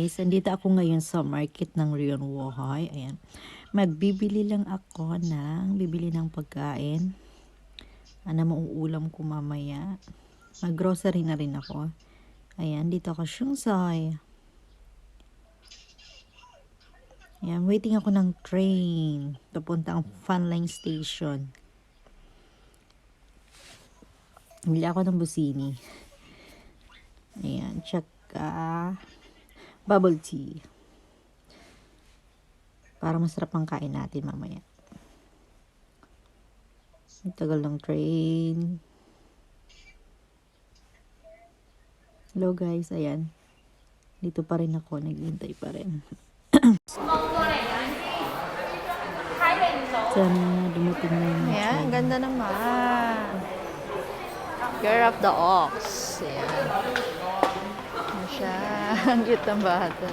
guys, andito ako ngayon sa market ng Rion Wohay. Ayan. Magbibili lang ako bibili ng pagkain. Ano mauulam ko mamaya. Mag-grocery na rin ako. Ayan, dito ako Shungsay. Ayan, waiting ako ng train. Papunta ang Funline Station. Bili ako ng busini. Ayan, tsaka bubble tea. Para masarap ang kain natin mamaya. Ang tagal ng train. Hello guys, ayan. Dito pa rin ako, naghihintay pa rin. Sana dumating na yung Ayan, train. ganda naman. Girl of the Ox. Ayan. Ano siya? Ang cute ng bata.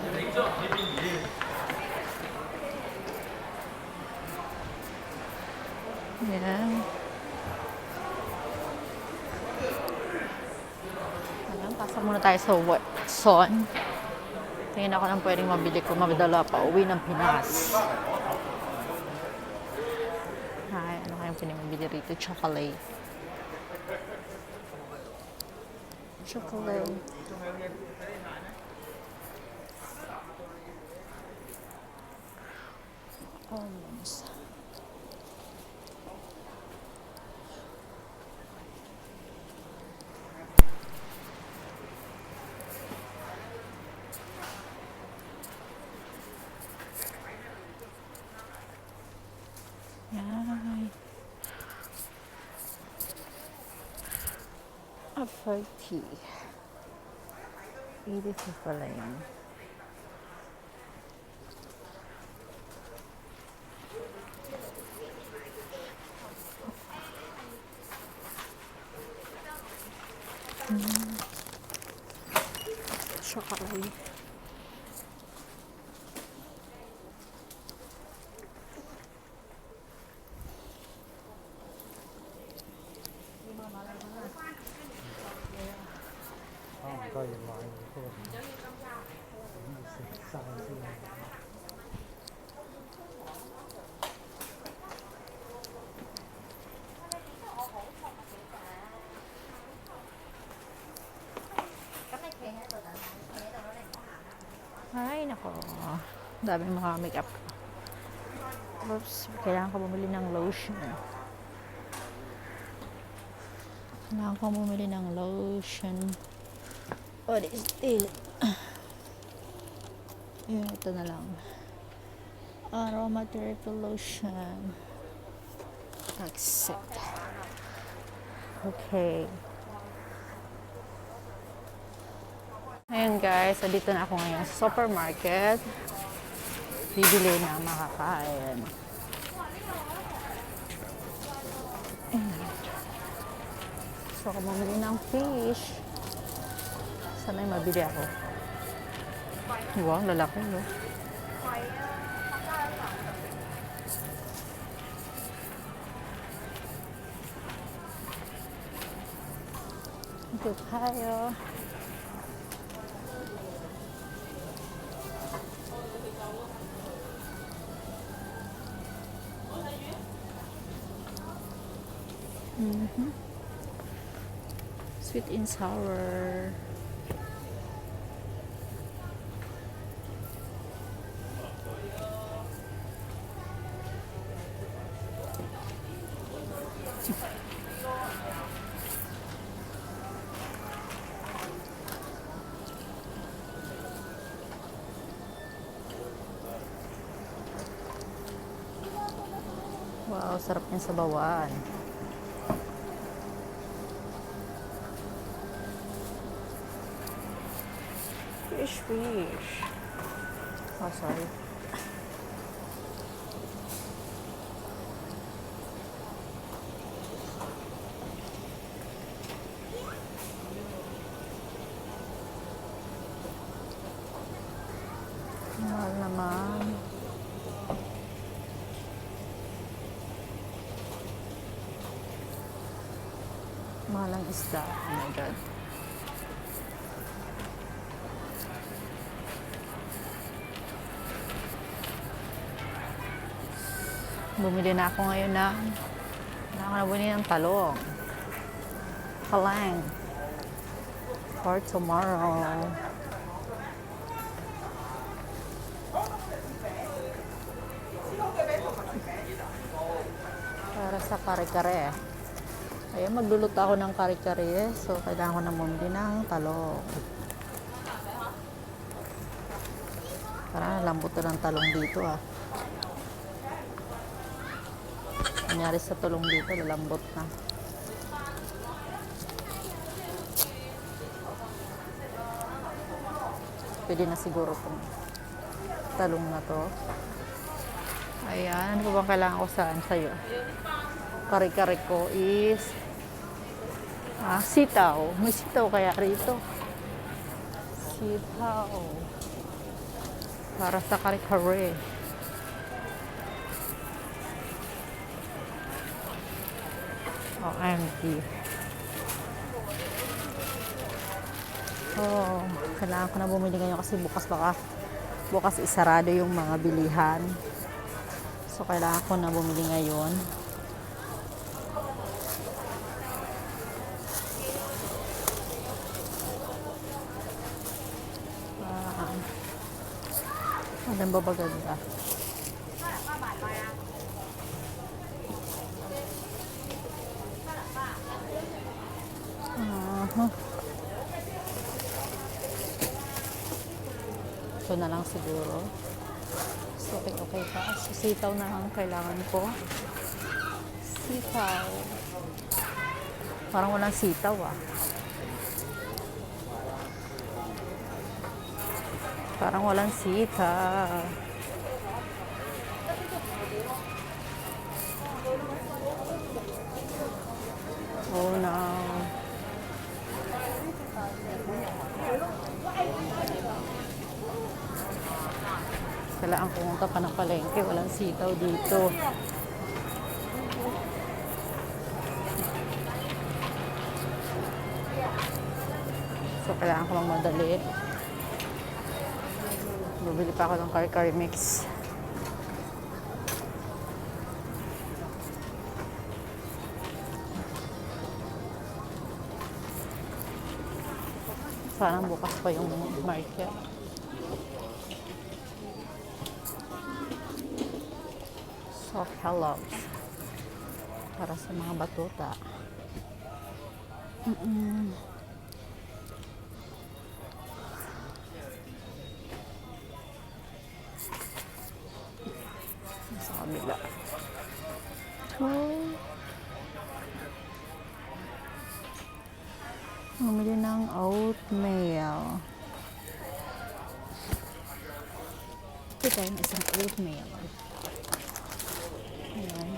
Ayan. Ayan, pasok muna tayo sa Watson. Tingnan ako ng pwedeng mabili ko, mabidala pa uwi ng Pinas. Ay, ano kayang pwedeng mabili rito? Chocolate. Chocolate. Almost. Yan. Apple tea. 82 pala yun. Chocolate. Ay, nako. Dami mga makeup. Oops, kailangan ko bumili ng lotion. Kailangan ko bumili ng lotion. What is it? Yun, ito na lang. Aromatherapy lotion. That's it. Okay. Ayan guys, so dito na ako ngayon sa supermarket. Bibili na makakain. So, ako mamili ng fish. Sana ay mabili ako. Wow, lalaki no? Ito tayo. Sweet and sour. Wow, sarap niya sa bawan. Fish. Oh, sorry. Mahal naman. Mahal ang isda. Oh my God. Bumili na ako ngayon ng bumili ng talong. Kalang. For tomorrow. Para sa kare-kare. Ayan, magluluto ako ng kare-kare. So, kailangan ko na bumili ng talong. Parang lambot na ng talong dito ah. Nangyari sa talong dito, lalambot na. Pwede na siguro itong talong na to. Ayan, ano ba bang kailangan ko sa'yo? Kare-kare ko is sitaw. May sitaw kaya rito. Sitaw. Para sa kare-kare. empty. Kailangan ko na bumili ngayon kasi bukas isarado yung mga bilihan. So, kailangan ko na bumili ngayon. Ano ba ganda? Ito na lang siguro. So, okay pa. So, sitaw na lang kailangan ko. Sitaw. Parang walang sitaw ah. Parang walang sitaw. Oh no. Kailangan pumunta pa ng palengke. Walang sitaw dito. So, kailangan ko lang madali. Bumili pa ako ng kare-kare mix. Sana bukas pa yung market. Soft hello. Para sa mga batuta. Sa kabila. Bumili ng oatmeal. Ito tayo ng isang oatmeal. Ayan.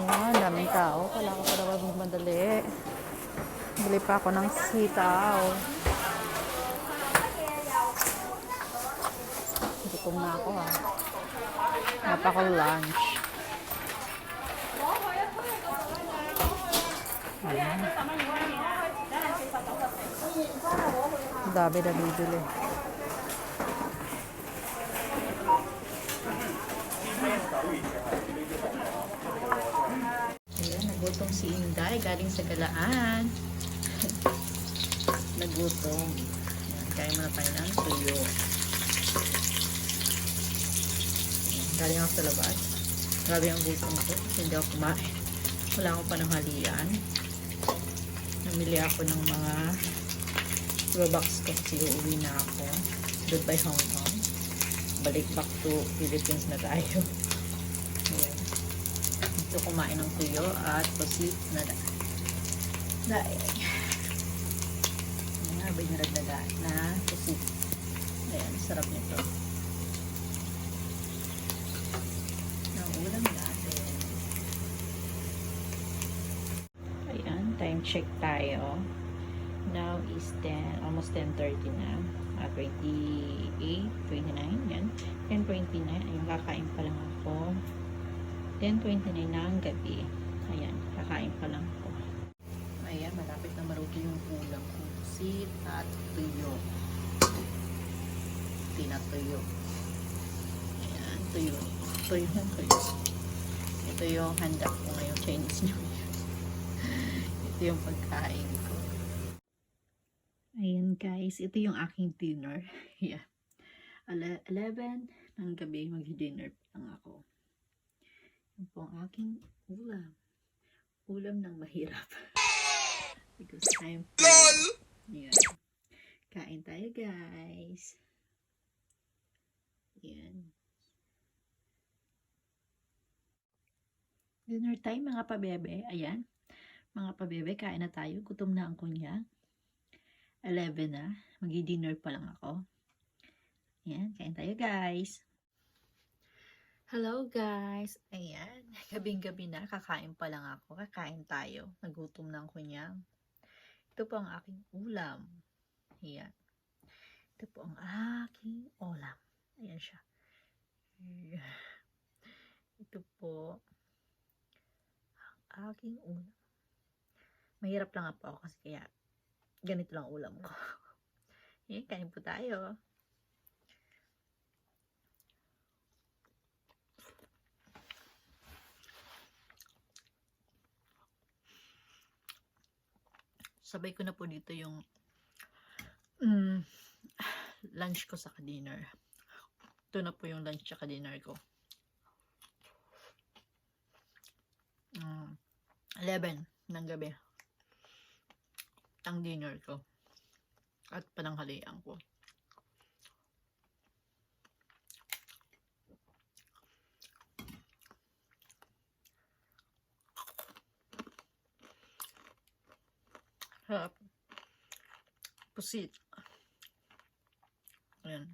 Ayan, daming tao. Kailangan ko daw magmadali. Bili pa ako ng sitaw. Gutom na ako ha. Napaka lunch. Ayan. Dami na bibili. Ayan, nagutom si Inday. Galing sa galaan. Nagutom. Ayan, kaya mo na tayo ng tuyo. Galing ako sa labas. Grabe ang gutom ko kasi hindi ako kumain. Wala ako pa ng halian. Namili ako ng mga Robux ko kasi uuwi na ako. Goodbye Hong Kong. Balik back to Philippines na tayo. Ayan. Ito kumain ng tuyo at pusit na daing. Ayan, binaragdagaan na pusit. Ayan, sarap nito. Ang ulam natin. Ayan, time check tayo. Now is 10, almost 10:30 na. 28, 29, yan. 10:29, ayun, kakain pa lang ako. 10:29 na ang gabi. Ayan, kakain pa lang ako. Ayan, malapit na maruto yung ulam ko. Pusit at tuyo. Pinatuyo. Ayan, tuyo. Tuyo ng tuyo. Ito yung handa ko ngayong Chinese New Year. Ito yung pagkain ko. Ayan guys, ito yung aking dinner. Yeah. 11 ng gabi, mag-dinner pa lang ako. Yan po ang aking ulam. Ulam ng mahirap. Because I'm full. Yan. Kain tayo guys. Yan. Dinner time mga pabebe. Ayan. Mga pabebe, kain na tayo. Gutom na ang kunya. 11 na. Mag-dinner pa lang ako. Ayan, kain tayo guys. Hello guys. Ayan, gabing-gabi na. Kakain pa lang ako. Kakain tayo. Nagutom na ang kunya. Ito po ang aking ulam. Ayan. Ito po ang aking ulam. Ayan siya. Ito po ang aking ulam. Mahirap lang po ako kasi kaya ganito lang ulam ko. Ayan, kain po tayo. Sabay ko na po dito yung lunch ko sa dinner. Ito na po yung lunch sa dinner ko. 11 ng gabi. Ang dinner ko. At pananghalian ko. Harap. Pusit. Ayan.